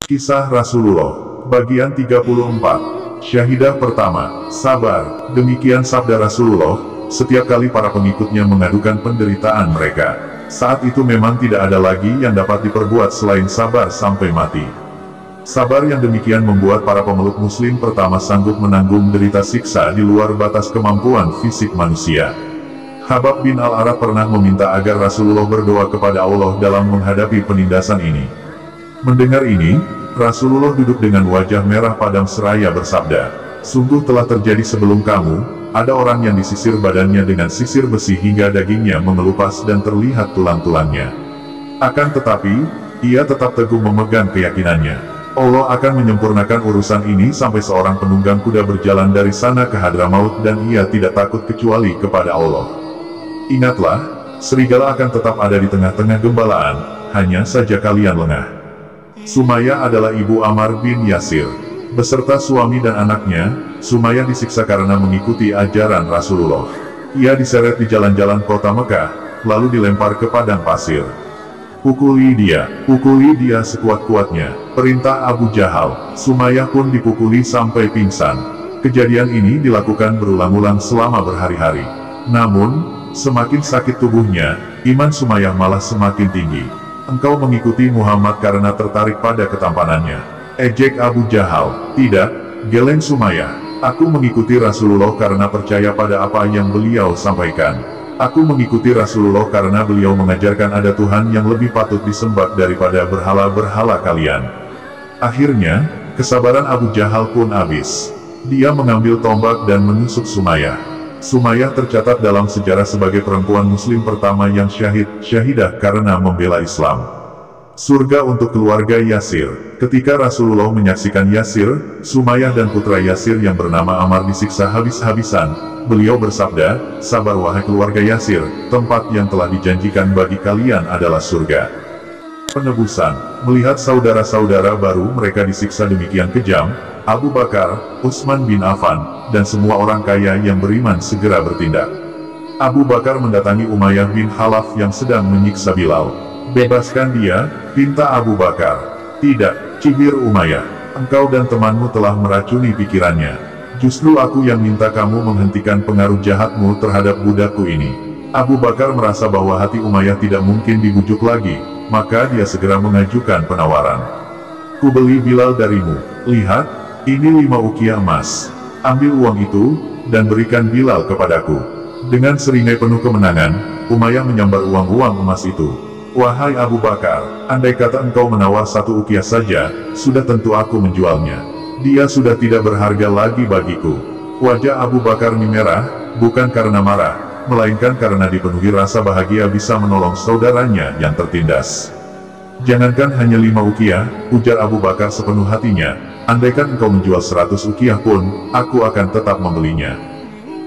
Kisah Rasulullah, bagian 34. Syahidah pertama, sabar. Demikian sabda Rasulullah, setiap kali para pengikutnya mengadukan penderitaan mereka. Saat itu memang tidak ada lagi yang dapat diperbuat selain sabar sampai mati. Sabar yang demikian membuat para pemeluk muslim pertama sanggup menanggung derita siksa di luar batas kemampuan fisik manusia. Habab bin Al-Arad pernah meminta agar Rasulullah berdoa kepada Allah dalam menghadapi penindasan ini. Mendengar ini, Rasulullah duduk dengan wajah merah padam seraya bersabda, "Sungguh telah terjadi sebelum kamu, ada orang yang disisir badannya dengan sisir besi hingga dagingnya mengelupas dan terlihat tulang-tulangnya. Akan tetapi, ia tetap teguh memegang keyakinannya. Allah akan menyempurnakan urusan ini sampai seorang penunggang kuda berjalan dari sana ke Hadramaut dan ia tidak takut kecuali kepada Allah. Ingatlah, serigala akan tetap ada di tengah-tengah gembalaan, hanya saja kalian lengah." Sumayyah adalah ibu Ammar bin Yasir. Beserta suami dan anaknya, Sumayyah disiksa karena mengikuti ajaran Rasulullah. Ia diseret di jalan-jalan kota Mekah, lalu dilempar ke padang pasir. Pukuli dia sekuat-kuatnya, perintah Abu Jahal. Sumayyah pun dipukuli sampai pingsan. Kejadian ini dilakukan berulang-ulang selama berhari-hari. Namun, semakin sakit tubuhnya, iman Sumayyah malah semakin tinggi. "Engkau mengikuti Muhammad karena tertarik pada ketampanannya," ejek Abu Jahal. "Tidak," geleng Sumayyah. "Aku mengikuti Rasulullah karena percaya pada apa yang beliau sampaikan. Aku mengikuti Rasulullah karena beliau mengajarkan ada Tuhan yang lebih patut disembah daripada berhala-berhala kalian." Akhirnya, kesabaran Abu Jahal pun habis. Dia mengambil tombak dan menusuk Sumayyah. Sumayyah tercatat dalam sejarah sebagai perempuan muslim pertama yang syahidah karena membela Islam. Surga untuk keluarga Yasir. Ketika Rasulullah menyaksikan Yasir, Sumayyah dan putra Yasir yang bernama Ammar disiksa habis-habisan, beliau bersabda, "Sabar wahai keluarga Yasir, tempat yang telah dijanjikan bagi kalian adalah surga." Penebusan. Melihat saudara-saudara baru mereka disiksa demikian kejam, Abu Bakar, Utsman bin Affan, dan semua orang kaya yang beriman segera bertindak. Abu Bakar mendatangi Umayyah bin Khalaf yang sedang menyiksa Bilal. "Bebaskan dia," pinta Abu Bakar. "Tidak," cibir Umayyah. "Engkau dan temanmu telah meracuni pikirannya. Justru aku yang minta kamu menghentikan pengaruh jahatmu terhadap budakku ini." Abu Bakar merasa bahwa hati Umayyah tidak mungkin dibujuk lagi, maka dia segera mengajukan penawaran. "Ku beli Bilal darimu. Lihat, ini 5 ukiah emas. Ambil uang itu, dan berikan Bilal kepadaku." Dengan seringai penuh kemenangan, Umayyah menyambar uang-uang emas itu. "Wahai Abu Bakar, andai kata engkau menawar 1 ukiah saja, sudah tentu aku menjualnya. Dia sudah tidak berharga lagi bagiku." Wajah Abu Bakar merah, bukan karena marah, melainkan karena dipenuhi rasa bahagia bisa menolong saudaranya yang tertindas. "Jangankan hanya 5 ukiah, ujar Abu Bakar sepenuh hatinya, andaikan engkau menjual 100 ukiah pun, aku akan tetap membelinya."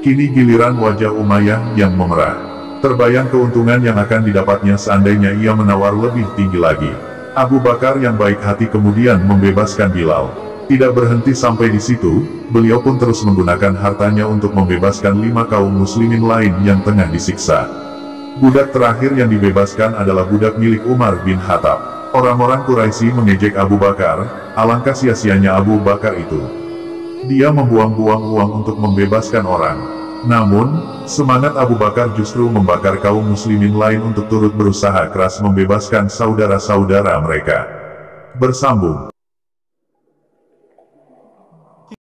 Kini giliran wajah Umayyah yang memerah. Terbayang keuntungan yang akan didapatnya seandainya ia menawar lebih tinggi lagi. Abu Bakar yang baik hati kemudian membebaskan Bilal. Tidak berhenti sampai di situ, beliau pun terus menggunakan hartanya untuk membebaskan 5 kaum muslimin lain yang tengah disiksa. Budak terakhir yang dibebaskan adalah budak milik Umar bin Khattab. Orang-orang Quraisy mengejek Abu Bakar, alangkah sia-sianya Abu Bakar itu. Dia membuang-buang uang untuk membebaskan orang. Namun, semangat Abu Bakar justru membakar kaum muslimin lain untuk turut berusaha keras membebaskan saudara-saudara mereka. Bersambung.